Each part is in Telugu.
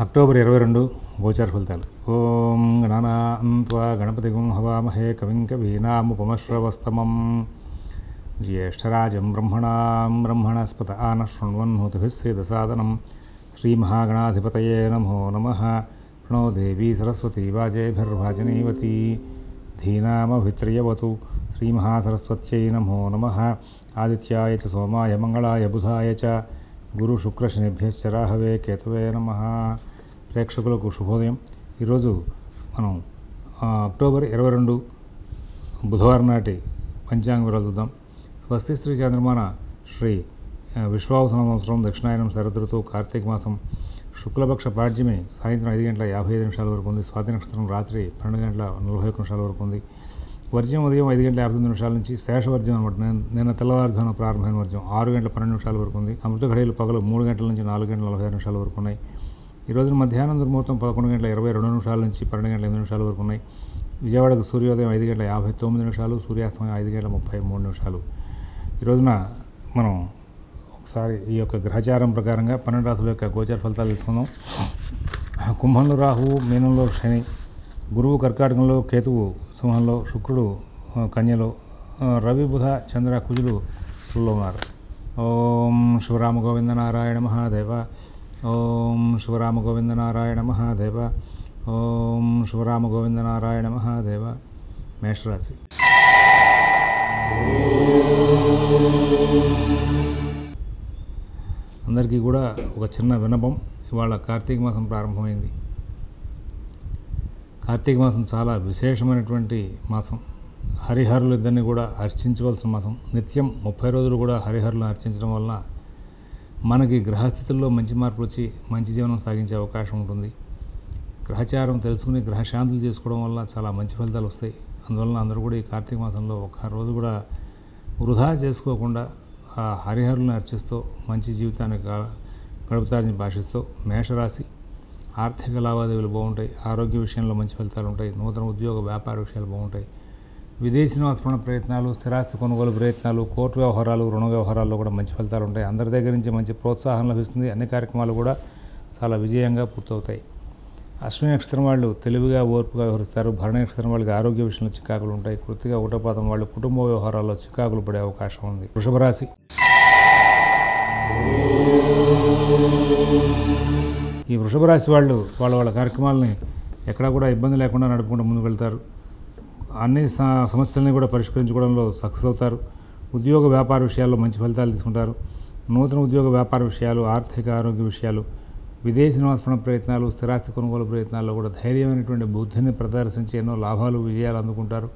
అక్టోబర్ 22 గోచార ఫలితాలు. ఓం గణానాన్త్వా గణపతిగుం హవామహే కవిం కవీనాముపమశ్రవస్తమం జ్యేష్ఠరాజం బ్రహ్మణస్పత ఆనశృణ్వన్నోతిభిः సేదసాదనం శ్రీమహాగణాధిపతయే నమో నమః. ప్రణో దేవీ సరస్వతీ వాజేభిర్వాజనీవతి ధీనామభిత్రియవతు. శ్రీమహాసరస్వత్యై నమో నమః. ఆదిత్యాయ చ సోమాయ మంగళాయ బుధాయ చ గురు శుక్ర శనిభ్యశ్చ రాహవే కేతవే నమః. ప్రేక్షకులకు శుభోదయం. ఈరోజు మనం అక్టోబర్ 22 బుధవారం నాటి పంచాంగ వివరాలు చూద్దాం. స్వస్తి శ్రీ చంద్రమాన శ్రీ విశ్వావస సంవత్సరం దక్షిణాయనం శరదృతువు కార్తీక మాసం శుక్లపక్ష పాడ్యమి సాయంత్రం 5:55 వరకు ఉంది. స్వాతి నక్షత్రం రాత్రి 12:41 వరకు ఉంది. వర్జ్యం ఉదయం 5:59 నుంచి శేషవర్జ్యం అనమాట. నిన్న తెల్లవారుజామున ప్రారంభమైన వర్జ్యం 6:12 వరకు ఉంది. అమృత ఘడియలు పగలు 3 గంటల నుంచి 4:46 వరకు ఉన్నాయి. ఈ రోజున మధ్యాహ్నం దుర్ముహూర్తం 11:22 నుంచి 12:8 వరకు ఉన్నాయి. విజయవాడకు సూర్యోదయం 5:59, సూర్యాస్తమయం 5:33. ఈ రోజున మనం ఒకసారి ఈ యొక్క గ్రహచారం ప్రకారంగా 12 రాశుల యొక్క గోచార ఫలితాలు తెలుసుకుందాం. కుంభంలో రాహువు, మీనంలో శని, గురువు కర్కాటకంలో, కేతువు సింహంలో, శుక్రుడు కన్యలో, రవి బుధ చంద్ర కుజులు తుల్లో ఉన్నారు. ఓం శివరామ గోవింద నారాయణ మహాదేవ. ఓం శివరామ గోవింద నారాయణ మహాదేవ. ఓం శివరామ గోవింద నారాయణ మహాదేవ. మేషరాశి. అందరికీ కూడా ఒక చిన్న విన్నపం. ఇవాళ కార్తీక మాసం ప్రారంభమైంది. కార్తీక మాసం చాలా విశేషమైనటువంటి మాసం. హరిహరులు ఇద్దరిని కూడా అర్చించవలసిన మాసం. నిత్యం 30 రోజులు కూడా హరిహరులను అర్చించడం వలన మనకి గ్రహస్థితుల్లో మంచి మార్పులు వచ్చి మంచి జీవనం సాగించే అవకాశం ఉంటుంది. గ్రహచారం తెలుసుకుని గ్రహశాంతులు చేసుకోవడం వల్ల చాలా మంచి ఫలితాలు వస్తాయి. అందువలన అందరూ కూడా ఈ కార్తీక మాసంలో ఒక్క రోజు కూడా వృధా చేసుకోకుండా ఆ హరిహరులను అర్చిస్తూ మంచి జీవితాన్ని గడుపుతారని భాషిస్తూ మేషరాశి. ఆర్థిక లావాదేవీలు బాగుంటాయి. ఆరోగ్య విషయంలో మంచి ఫలితాలు ఉంటాయి. నూతన ఉద్యోగ వ్యాపార విషయాలు బాగుంటాయి. విదేశీ నివాస ప్రయత్నాలు, స్థిరాస్తి కొనుగోలు ప్రయత్నాలు, కోర్టు వ్యవహారాలు, రుణ వ్యవహారాల్లో కూడా మంచి ఫలితాలు ఉంటాయి. అందరి దగ్గర నుంచి మంచి ప్రోత్సాహం లభిస్తుంది. అన్ని కార్యక్రమాలు కూడా చాలా విజయంగా పూర్తవుతాయి. అశ్విని నక్షత్రం వాళ్ళు తెలివిగా ఓర్పుగా వ్యవహరిస్తారు. భరణి నక్షత్రం వాళ్ళకి ఆరోగ్య విషయంలో చికాకులు ఉంటాయి. కృత్తిక ఒకటో పాదం వాళ్ళు కుటుంబ వ్యవహారాల్లో చికాకులు పడే అవకాశం ఉంది. వృషభ రాశి. ఈ వృషభ రాశి వాళ్ళు వాళ్ళ కార్యక్రమాలని ఎక్కడా కూడా ఇబ్బంది లేకుండా నడుపుకుంటూ ముందుకు వెళ్తారు. అన్ని సమస్యల్ని కూడా పరిష్కరించుకోవడంలో సక్సెస్ అవుతారు. ఉద్యోగ వ్యాపార విషయాల్లో మంచి ఫలితాలు తీసుకుంటారు. నూతన ఉద్యోగ వ్యాపార విషయాలు, ఆర్థిక ఆరోగ్య విషయాలు, విదేశీ నివాస ప్రయత్నాలు, స్థిరాస్తి కొనుగోలు ప్రయత్నాల్లో కూడా ధైర్యమైనటువంటి బుద్ధిని ప్రదర్శించి ఎన్నో లాభాలు, విజయాలు అందుకుంటారు.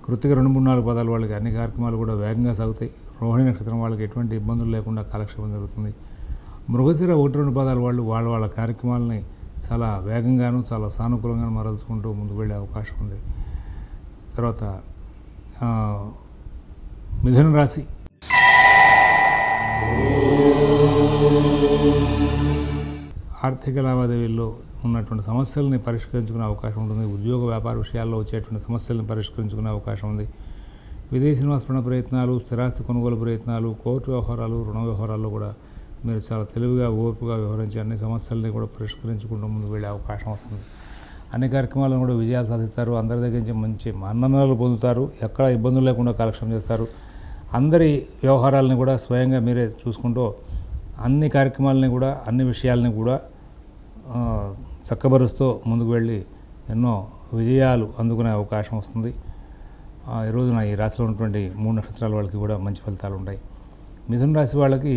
కృత్తిక 2, 3, 4 పదాల వాళ్ళకి అన్ని కార్యక్రమాలు కూడా వేగంగా సాగుతాయి. రోహిణి నక్షత్రం వాళ్ళకి ఎటువంటి ఇబ్బందులు లేకుండా కాలక్షేపం జరుగుతుంది. మృగశిర 1, 2 పదాల వాళ్ళు వాళ్ళ కార్యక్రమాలని చాలా వేగంగాను చాలా సానుకూలంగాను మరల్చుకుంటూ ముందుకు వెళ్ళే అవకాశం ఉంది. తర్వాత మిథున రాశి. ఆర్థిక లావాదేవీల్లో ఉన్నటువంటి సమస్యల్ని పరిష్కరించుకునే అవకాశం ఉంటుంది. ఉద్యోగ వ్యాపార విషయాల్లో వచ్చేటువంటి సమస్యలను పరిష్కరించుకునే అవకాశం ఉంది. విదేశీ నివాస ప్రయత్నాలు, స్థిరాస్తి కొనుగోలు ప్రయత్నాలు, కోర్టు వ్యవహారాలు, రుణ వ్యవహారాల్లో కూడా మీరు చాలా తెలివిగా ఓర్పుగా వ్యవహరించి అన్ని సమస్యల్ని కూడా పరిష్కరించుకుంటూ ముందుకు వెళ్ళే అవకాశం వస్తుంది. అన్ని కార్యక్రమాలను కూడా విజయాలు సాధిస్తారు. అందరి దగ్గర నుంచి మంచి మన్ననలు పొందుతారు. ఎక్కడ ఇబ్బందులు లేకుండా కాలక్షేపం చేస్తారు. అందరి వ్యవహారాలని కూడా స్వయంగా మీరే చూసుకుంటూ అన్ని కార్యక్రమాలని కూడా అన్ని విషయాలని కూడా చక్కబరుస్తూ ముందుకు వెళ్ళి ఎన్నో విజయాలు అందుకునే అవకాశం వస్తుంది. ఈ రోజున ఈ రాశిలో ఉన్నటువంటి 3 నక్షత్రాల వాళ్ళకి కూడా మంచి ఫలితాలు ఉంటాయి. మిథున రాశి వాళ్ళకి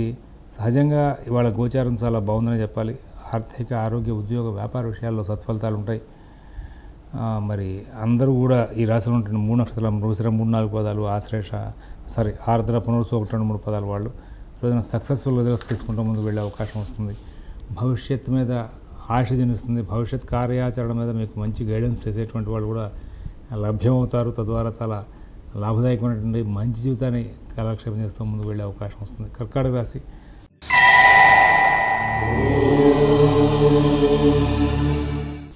సహజంగా ఇవాళ గోచారం చాలా బాగుందని చెప్పాలి. ఆర్థిక ఆరోగ్య ఉద్యోగ వ్యాపార విషయాల్లో సత్ఫలితాలు ఉంటాయి. మరి అందరూ కూడా ఈ రాశిలో ఉంటున్న 3 నక్షత్రాల మృగశిర 3, 4 పదాలు, ఆర్ద్ర పునరుసు 1, 2, 3 పదాలు వాళ్ళు రోజున సక్సెస్ఫుల్ రిజల్ట్స్ తీసుకుంటూ ముందుకు వెళ్ళే అవకాశం వస్తుంది. భవిష్యత్తు మీద ఆశ జనిస్తుంది. భవిష్యత్ కార్యాచరణ మీద మీకు మంచి గైడెన్స్ చేసేటువంటి వాళ్ళు కూడా లభ్యమవుతారు. తద్వారా చాలా లాభదాయకమైనటువంటి మంచి జీవితాన్ని కాలక్షేపం చేస్తూ ముందుకు వెళ్ళే అవకాశం వస్తుంది. కర్కాటక రాశి.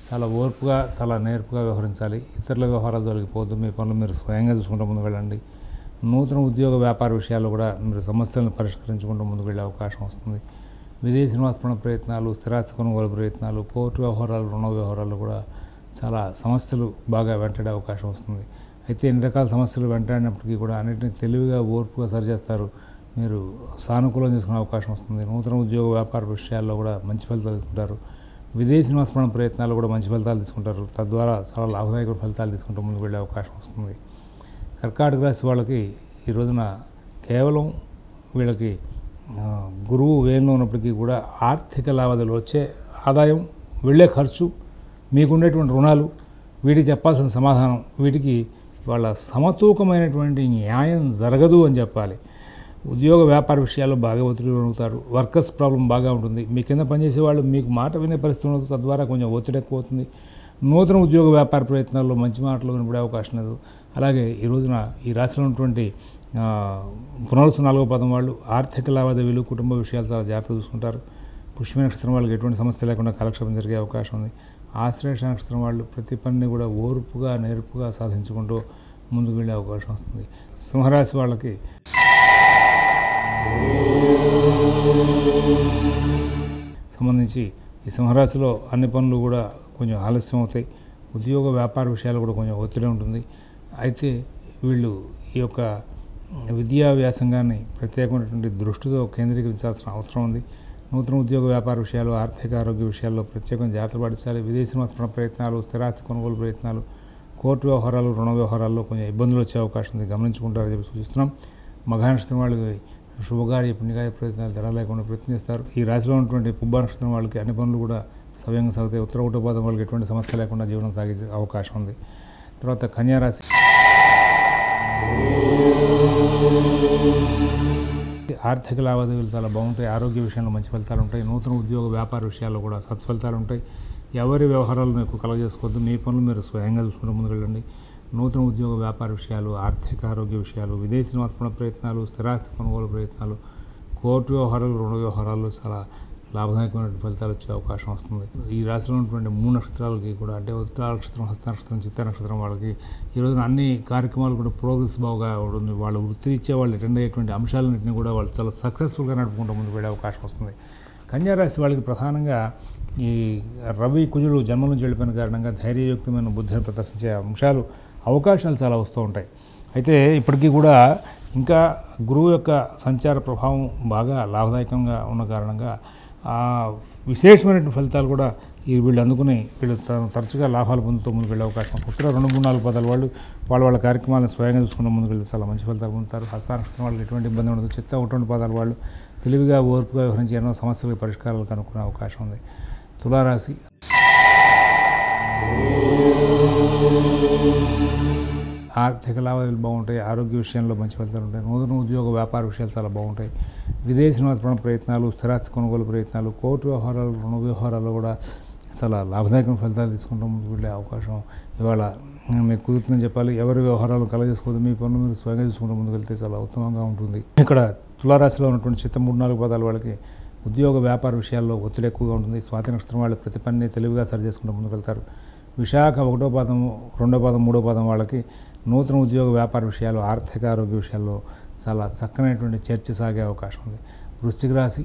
చాలా ఓర్పుగా చాలా నేర్పుగా వ్యవహరించాలి. ఇతరుల వ్యవహారాలు తొలగిపోద్దు. మీ పనులు మీరు స్వయంగా చూసుకుంటూ ముందుకు వెళ్ళండి. నూతన ఉద్యోగ వ్యాపార విషయాల్లో కూడా మీరు సమస్యలను పరిష్కరించుకుంటూ ముందుకు వెళ్ళే అవకాశం వస్తుంది. విదేశీ నివాసపరణ ప్రయత్నాలు, స్థిరాస్తి కొనుగోలు ప్రయత్నాలు, కోర్టు వ్యవహారాలు, రుణ వ్యవహారాలు కూడా చాలా సమస్యలు బాగా వెంటాడే అవకాశం వస్తుంది. అయితే ఎన్ని రకాల సమస్యలు వెంటాడినప్పటికీ కూడా అన్నింటినీ తెలివిగా ఓర్పుగా సరిచేస్తారు. మీరు సానుకూలం చేసుకునే అవకాశం వస్తుంది. నూతన ఉద్యోగ వ్యాపార విషయాల్లో కూడా మంచి ఫలితాలు తీసుకుంటారు. విదేశీ నివాసపరణ ప్రయత్నాలు కూడా మంచి ఫలితాలు తీసుకుంటారు. తద్వారా చాలా లాభదాయక ఫలితాలు తీసుకుంటూ ముందుకు వెళ్ళే అవకాశం వస్తుంది. కర్కాటక రాశి వాళ్ళకి ఈ రోజున కేవలం వీళ్ళకి గురువు వేయంలో ఉన్నప్పటికీ కూడా ఆర్థిక లావాదేవీలు వచ్చే ఆదాయం, వెళ్ళే ఖర్చు, మీకుండేటువంటి రుణాలు, వీటికి చెప్పాల్సిన సమాధానం, వీటికి వాళ్ళ సమతూకమైనటువంటి న్యాయం జరగదు అని చెప్పాలి. ఉద్యోగ వ్యాపార విషయాల్లో బాగా ఒత్తిడి అవుతారు. వర్కర్స్ ప్రాబ్లం బాగా ఉంటుంది. మీ కింద పనిచేసే వాళ్ళు మీకు మాట వినే పరిస్థితి ఉండదు. తద్వారా కొంచెం ఒత్తిడి ఎక్కువ అవుతుంది. నూతన ఉద్యోగ వ్యాపార ప్రయత్నాల్లో మంచి మాటలు వినపడే అవకాశం లేదు. అలాగే ఈ రోజున ఈ రాశిలో ఉన్నటువంటి పునరుసు 4వ పాదం వాళ్ళు ఆర్థిక లావాదేవీలు, కుటుంబ విషయాలు చాలా జాగ్రత్త చూసుకుంటారు. పుష్య నక్షత్రం వాళ్ళకి ఎటువంటి సమస్య లేకుండా కాలక్షేపం జరిగే అవకాశం ఉంది. ఆశ్లేష నక్షత్రం వాళ్ళు ప్రతి పనిని కూడా ఓర్పుగా, నేర్పుగా సాధించుకుంటూ ముందుకు వెళ్ళే అవకాశం వస్తుంది. సింహరాశి వాళ్ళకి సంబంధించి ఈ సింహరాశిలో అన్ని పనులు కూడా కొంచెం ఆలస్యం అవుతాయి. ఉద్యోగ వ్యాపార విషయాలు కూడా కొంచెం ఒత్తిడి ఉంటుంది. అయితే వీళ్ళు ఈ యొక్క విద్యా వ్యాసంగాన్ని ప్రత్యేకమైనటువంటి దృష్టితో కేంద్రీకరించాల్సిన అవసరం ఉంది. నూతన ఉద్యోగ వ్యాపార విషయాలు, ఆర్థిక ఆరోగ్య విషయాల్లో ప్రత్యేకంగా జాగ్రత్తలు పాటించాలి. విదేశీ నివాసపరణ ప్రయత్నాలు, స్థిరాస్తి కొనుగోలు ప్రయత్నాలు, కోర్టు వ్యవహారాలు, రుణ వ్యవహారాల్లో కొంచెం ఇబ్బందులు వచ్చే అవకాశం ఉంది. గమనించుకుంటారని చెప్పి సూచిస్తున్నాం. మఘా నక్షత్రం వాళ్ళకి శుభకార్య, పుణ్యకార్య ప్రయత్నాలు తేడా లేకుండా ప్రయత్నిస్తారు. ఈ రాశిలో ఉన్నటువంటి పుబ్బ నక్షత్రం వాళ్ళకి అన్ని పనులు కూడా సవ్యంగా సాగుతాయి. ఉత్తర ఒకటో పాదం వాళ్ళకి ఎటువంటి సమస్య లేకుండా జీవనం సాగే అవకాశం ఉంది. తర్వాత కన్యా రాశి ఆర్థిక లావాదేవీలు చాలా బాగుంటాయి. ఆరోగ్య విషయంలో మంచి ఫలితాలు ఉంటాయి. నూతన ఉద్యోగ వ్యాపార విషయాల్లో కూడా సత్ఫలితాలు ఉంటాయి. ఎవరి వ్యవహారాలను ఎక్కువ కలగజేసుకోవద్దు. మీ పనులు మీరు స్వయంగా చూసుకుంటూ ముందుకు వెళ్ళండి. నూతన ఉద్యోగ వ్యాపార విషయాలు, ఆర్థిక ఆరోగ్య విషయాలు, విదేశీ నివాసపరణ ప్రయత్నాలు, స్థిరాస్తి కొనుగోలు ప్రయత్నాలు, కోర్టు వ్యవహారాలు, రుణ వ్యవహారాల్లో చాలా లాభదాయకమైన ఫలితాలు వచ్చే అవకాశం వస్తుంది. ఈ రాశిలో ఉన్నటువంటి 3 నక్షత్రాలకి కూడా, అంటే ఉత్తర నక్షత్రం, హస్త నక్షత్రం, చిత్త నక్షత్రం వాళ్ళకి ఈ రోజున అన్ని కార్యక్రమాలు కూడా ప్రోగ్రెస్ బాగా ఉంటుంది. వాళ్ళ వృత్తిరీత్యా వాళ్ళు అటెండ్ అయ్యేటువంటి అంశాలన్నింటినీ కూడా వాళ్ళు చాలా సక్సెస్ఫుల్గా నడుపుకుంటూ ముందుకు వెళ్ళే అవకాశం వస్తుంది. కన్యా రాశి వాళ్ళకి ప్రధానంగా ఈ రవి, కుజుడు జన్మ నుంచి వెళ్ళిపోయిన కారణంగా ధైర్యయుక్తమైన బుద్ధిని ప్రదర్శించే అవకాశాలు చాలా వస్తూ ఉంటాయి. అయితే ఇప్పటికీ కూడా ఇంకా గురువు యొక్క సంచార ప్రభావం బాగా లాభదాయకంగా ఉన్న కారణంగా విశేషమైనటువంటి ఫలితాలు కూడా వీళ్ళు అందుకుని వీళ్ళు తరచుగా లాభాలు పొందుతూ ముందుకు వెళ్ళే అవకాశం. ఉత్తర 2, 3, 4 పాదాల వాళ్ళు వాళ్ళ కార్యక్రమాలను స్వయంగా చూసుకుంటూ ముందుకు వెళ్తే చాలా మంచి ఫలితాలు పొందుతారు. హస్తానక్షత్రం వాళ్ళకి ఎటువంటి ఇబ్బంది ఉండదు. చిత్త 1, 2 పాదాల వాళ్ళు తెలివిగా, ఓర్పుగా వ్యవహరించి ఎన్నో సమస్యలకు పరిష్కారాలు కనుక్కునే అవకాశం ఉంది. తులారాశి ఆర్థిక లావాదేవీలు బాగుంటాయి. ఆరోగ్య విషయంలో మంచి ఫలితాలు ఉంటాయి. నూతన ఉద్యోగ వ్యాపార విషయాలు చాలా బాగుంటాయి. విదేశీ నివాసపరణ ప్రయత్నాలు, స్థిరాస్తి కొనుగోలు ప్రయత్నాలు, కోర్టు వ్యవహారాలు, రుణ వ్యవహారాల్లో కూడా చాలా లాభదాయకమైన ఫలితాలు తీసుకుంటూ ముందుకు వెళ్ళే అవకాశం ఇవాళ మీకు కుదురుతుందని చెప్పాలి. ఎవరి వ్యవహారాలు కలగజేసుకోవద్దు. మీ పనులు మీరు స్వయంగా చూసుకుంటూ ముందుకు వెళ్తే చాలా ఉత్తమంగా ఉంటుంది. ఇక్కడ తులారాశిలో ఉన్నటువంటి చిత్త 3, 4 పాదాల వాళ్ళకి ఉద్యోగ వ్యాపార విషయాల్లో ఒత్తిడి ఎక్కువగా ఉంటుంది. స్వాతి నక్షత్రం వాళ్ళు ప్రతి పనిని తెలివిగా సరి చేసుకుంటూ ముందుకు వెళ్తారు. విశాఖ 1వ పాదం, 2వ పాదం, 3వ పాదం వాళ్ళకి నూతన ఉద్యోగ వ్యాపార విషయాలు, ఆర్థిక ఆరోగ్య విషయాల్లో చాలా చక్కనైనటువంటి చర్చ సాగే అవకాశం ఉంది. వృశ్చిక రాశి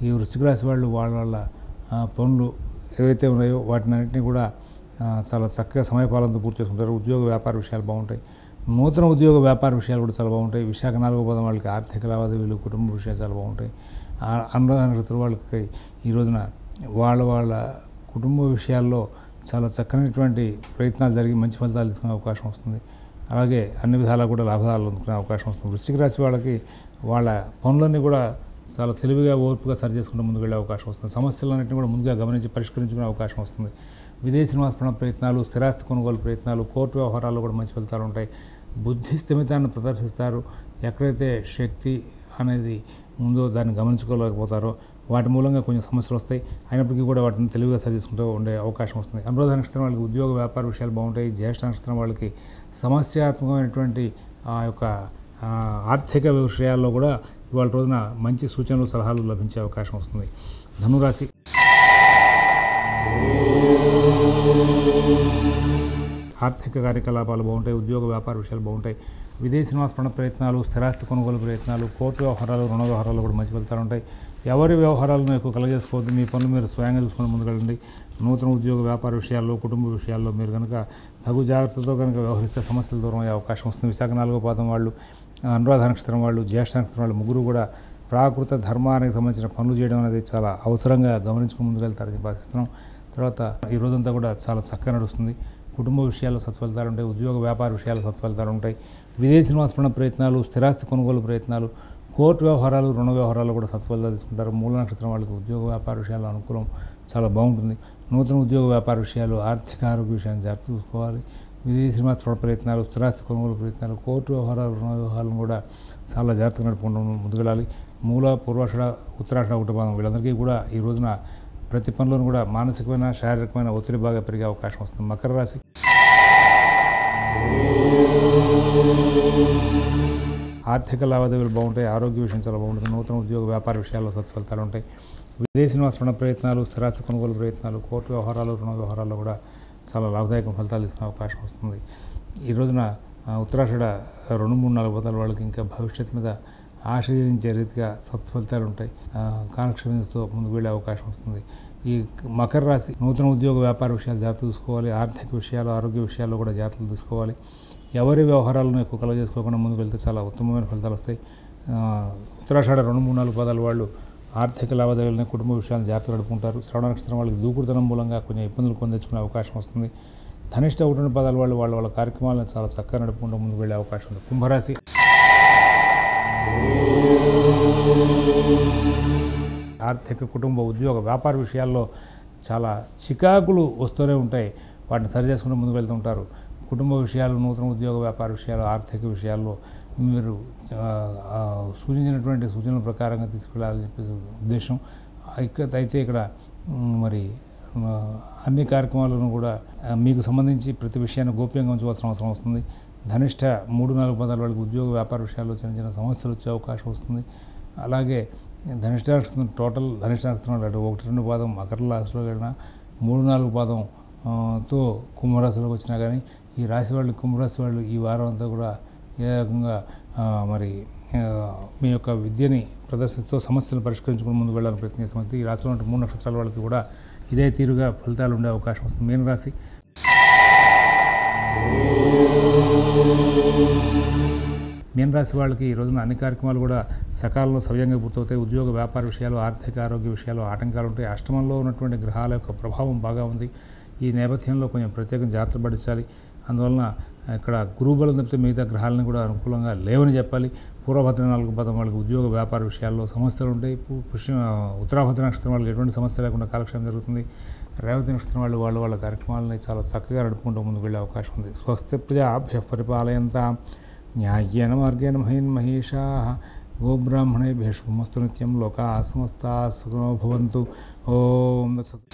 ఈ వృశ్చిక రాశి వాళ్ళు వాళ్ళ పనులు ఏవైతే ఉన్నాయో వాటినన్నింటినీ కూడా చాలా చక్కగా సమయపాలనతో పూర్తి చేసుకుంటారు. ఉద్యోగ వ్యాపార విషయాలు బాగుంటాయి. నూతన ఉద్యోగ వ్యాపార విషయాలు కూడా చాలా బాగుంటాయి. విశాఖ 4వ పాదం వాళ్ళకి ఆర్థిక లావాదేవీలు, కుటుంబ విషయాలు చాలా బాగుంటాయి. అనురాధ నక్షత్రం వాళ్ళకి ఈ రోజున వాళ్ళ కుటుంబ విషయాల్లో చాలా చక్కనటువంటి ప్రయత్నాలు జరిగి మంచి ఫలితాలు తీసుకునే అవకాశం వస్తుంది. అలాగే అన్ని విధాలా కూడా లాభాలు అందుకునే అవకాశం వస్తుంది. వృశ్చిక రాశి వాళ్ళకి వాళ్ళ పనులన్నీ కూడా చాలా తెలివిగా, ఓర్పుగా సరి చేసుకుంటూ ముందుకు వెళ్ళే అవకాశం వస్తుంది. సమస్యలన్నింటినీ కూడా ముందుగా గమనించి పరిష్కరించుకునే అవకాశం వస్తుంది. విదేశీ నివాసపరణ ప్రయత్నాలు, స్థిరాస్తి కొనుగోలు ప్రయత్నాలు, కోర్టు వ్యవహారాల్లో కూడా మంచి ఫలితాలు ఉంటాయి. బుద్ధి స్థిమితాన్ని ప్రదర్శిస్తారు. ఎక్కడైతే శక్తి అనేది ఉందో దాన్ని గమనించుకోలేకపోతారో వాటి మూలంగా కొంచెం సమస్యలు వస్తాయి. అయినప్పటికీ కూడా వాటిని తెలివిగా సరిచేసుకుంటూ ఉండే అవకాశం వస్తుంది. అనురాధ నక్షత్రం వాళ్ళకి ఉద్యోగ వ్యాపార విషయాలు బాగుంటాయి. జ్యేష్ఠ నక్షత్రం వాళ్ళకి సమస్యాత్మకమైనటువంటి యొక్క ఆర్థిక విషయాల్లో కూడా ఇవాళ రోజున మంచి సూచనలు, సలహాలు లభించే అవకాశం వస్తుంది. ధనురాశి ఆర్థిక కార్యకలాపాలు బాగుంటాయి, ఉద్యోగ వ్యాపార విషయాలు బాగుంటాయి. విదేశీ నివాస ప్రయత్నాలు, స్థిరాస్తి కొనుగోలు ప్రయత్నాలు, కోర్టు వ్యవహారాలు, రుణ వ్యవహారాలు కూడా మంచి ఫలితాలు ఉంటాయి. ఎవరి వ్యవహారాలను ఎక్కువ కలగజేసుకోవద్దు, మీ పనులు మీరు స్వయంగా చూసుకొని ముందుకెళ్ళండి. నూతన ఉద్యోగ వ్యాపార విషయాల్లో, కుటుంబ విషయాల్లో మీరు కనుక తగు జాగ్రత్తతో కనుక వ్యవహరిస్తే సమస్యలు దూరం అయ్యే అవకాశం వస్తుంది. విశాఖ 4వ పాదం వాళ్ళు, అనురాధ నక్షత్రం వాళ్ళు, జ్యేష్ఠ నక్షత్రం వాళ్ళు ముగ్గురు కూడా ప్రాకృత ధర్మానికి సంబంధించిన పనులు చేయడం అనేది చాలా అవసరంగా గమనించుకుని ముందుకెళ్తారని భావిస్తున్నాం. తర్వాత ఈ రోజంతా కూడా చాలా చక్కగా నడుస్తుంది. కుటుంబ విషయాల్లో సత్ఫలితాలు ఉంటాయి, ఉద్యోగ వ్యాపార విషయాల్లో సత్ఫలితాలు ఉంటాయి. విదేశీ నివాస ప్రయత్నాలు, స్థిరాస్తి కొనుగోలు ప్రయత్నాలు, కోర్టు వ్యవహారాలు, రుణ వ్యవహారాలు కూడా సత్ఫలితాలు తీసుకుంటారు. మూల నక్షత్రం వాళ్ళకి ఉద్యోగ వ్యాపార విషయాల్లో అనుకూలం చాలా బాగుంటుంది. నూతన ఉద్యోగ వ్యాపార విషయాలు, ఆర్థిక ఆరోగ్య విషయాన్ని జాగ్రత్త చూసుకోవాలి. విదేశీ నివాస ప్రయత్నాలు, స్థిరాస్తి కొనుగోలు ప్రయత్నాలు, కోర్టు వ్యవహారాలు, రుణ వ్యవహారాలను కూడా చాలా జాగ్రత్తగా నడుపుకుంటూ ముందుకెళ్ళాలి. మూల, పూర్వాషాఢ, ఉత్తరాషాఢ, ఒకటి పాదం వీళ్ళందరికీ కూడా ఈ రోజున ప్రతి పనిలోనూ కూడా మానసికమైన, శారీరకమైన ఒత్తిడి బాగా పెరిగే అవకాశం వస్తుంది. మకర రాశి ఆర్థిక లావాదేవీలు బాగుంటాయి, ఆరోగ్య విషయం చాలా బాగుంటుంది. నూతన ఉద్యోగ వ్యాపార విషయాల్లో సత్ఫలితాలు ఉంటాయి. విదేశీ నివాస ప్రయత్నాలు, స్థిరాస్తి కొనుగోలు ప్రయత్నాలు, కోర్టు వ్యవహారాలు, రుణ వ్యవహారాల్లో కూడా చాలా లాభదాయక ఫలితాలు ఇస్తున్న అవకాశం వస్తుంది. ఈ రోజున ఉత్తరాషాఢ 2, 3, 4 పాదాల వాళ్ళకి ఇంకా భవిష్యత్తు మీద ఆశీర్వదించే రీతిగా సత్ఫలితాలు ఉంటాయి. కాలక్షేపంతో ముందుకు వెళ్ళే అవకాశం వస్తుంది. ఈ మకర రాశి నూతన ఉద్యోగ వ్యాపార విషయాలు జాగ్రత్త చూసుకోవాలి. ఆర్థిక విషయాలు, ఆరోగ్య విషయాల్లో కూడా జాగ్రత్తలు తీసుకోవాలి. ఎవరి వ్యవహారాలను ఎక్కువ కలవ చేసుకోకుండా ముందుకు వెళ్తే చాలా ఉత్తమమైన ఫలితాలు వస్తాయి. ఉత్తరాషాఢ 2, 3, 4 పాదాల వాళ్ళు ఆర్థిక లావాదేవీలను, కుటుంబ విషయాలను జాగ్రత్తగా నడుపుకుంటారు. శ్రవణ నక్షత్రం వాళ్ళకి దూకుడుతనం మూలంగా కొంచెం ఇబ్బందులు తెచ్చుకునే అవకాశం వస్తుంది. ధనిష్ట 1, 2 పాదాల వాళ్ళు వాళ్ళ కార్యక్రమాలను చాలా చక్కగా నడుపుకుంటూ ముందుకు వెళ్ళే అవకాశం ఉంది. కుంభరాశి ఆర్థిక, కుటుంబ, ఉద్యోగ వ్యాపార విషయాల్లో చాలా చికాకులు వస్తూనే ఉంటాయి. వాటిని సరి చేసుకుంటూ ముందుకు వెళ్తూ ఉంటారు. కుటుంబ విషయాలు, నూతన ఉద్యోగ వ్యాపార విషయాలు, ఆర్థిక విషయాల్లో మీరు సూచించినటువంటి సూచనల ప్రకారంగా తీసుకెళ్ళాలని చెప్పేసి ఉద్దేశం. అయితే ఇక్కడ మరి అన్ని కార్యక్రమాలను కూడా మీకు సంబంధించి ప్రతి విషయాన్ని గోప్యంగా ఉంచవలసిన అవసరం వస్తుంది. ధనిష్ట 3, 4 పాదాల వాళ్ళకి ఉద్యోగ వ్యాపార విషయాల్లో చిన్న చిన్న సమస్యలు వచ్చే అవకాశం వస్తుంది. అలాగే ధనిష్ట నక్షత్రం టోటల్ ధనిష్ట నక్షత్రం 1, 2 పాదం మకర రాశిలో వెళ్ళినా 3, 4 పాదంతో కుంభరాశిలోకి వచ్చినా కానీ ఈ రాశి వాళ్ళు, కుంభరాశి వాళ్ళు ఈ వారం అంతా కూడా ఏ రకంగా మరి మీ యొక్క విద్యని ప్రదర్శిస్తూ సమస్యలు పరిష్కరించుకుని ముందుకు వెళ్ళాలని ప్రయత్నిస్తామంటే ఈ రాశిలో ఉంటే 3 నక్షత్రాల వాళ్ళకి కూడా ఇదే తీరుగా ఫలితాలు ఉండే అవకాశం వస్తుంది. మీన రాశి వాళ్ళకి ఈ రోజున అన్ని కార్యక్రమాలు కూడా సకాలంలో సవ్యంగా పూర్తవుతాయి. ఉద్యోగ వ్యాపార విషయాలు, ఆర్థిక ఆరోగ్య విషయాలు ఆటంకాలు ఉంటాయి. అష్టమంలో ఉన్నటువంటి గ్రహాల యొక్క ప్రభావం బాగా ఉంది. ఈ నేపథ్యంలో కొంచెం ప్రత్యేకంగా జాగ్రత్త పడించాలి. అందువలన ఇక్కడ గురుబలం తప్పితే మిగతా గ్రహాలను కూడా అనుకూలంగా లేవని చెప్పాలి. పూర్వభద్ర 4 పాదం వాళ్ళకి ఉద్యోగ వ్యాపార విషయాల్లో సమస్యలు ఉంటాయి. ఉత్తరాభద్ర నక్షత్రం వాళ్ళకి ఎటువంటి సమస్య లేకుండా కాలక్షేపం జరుగుతుంది. రేవతి నక్షత్రం వాళ్ళ కార్యక్రమాలని చాలా చక్కగా నడుపుకుంటూ ముందుకు వెళ్ళే అవకాశం ఉంది. స్వస్తి ప్రజాభ్యః పరిపాలయంతాం న్యాయేన మార్గేణ మహీషాః గోబ్రాహ్మణేభ్యः శుభమస్తు నిత్యం. లోకాః సమస్తాః సుఖినో భవంతు. ఓం తత్సత్.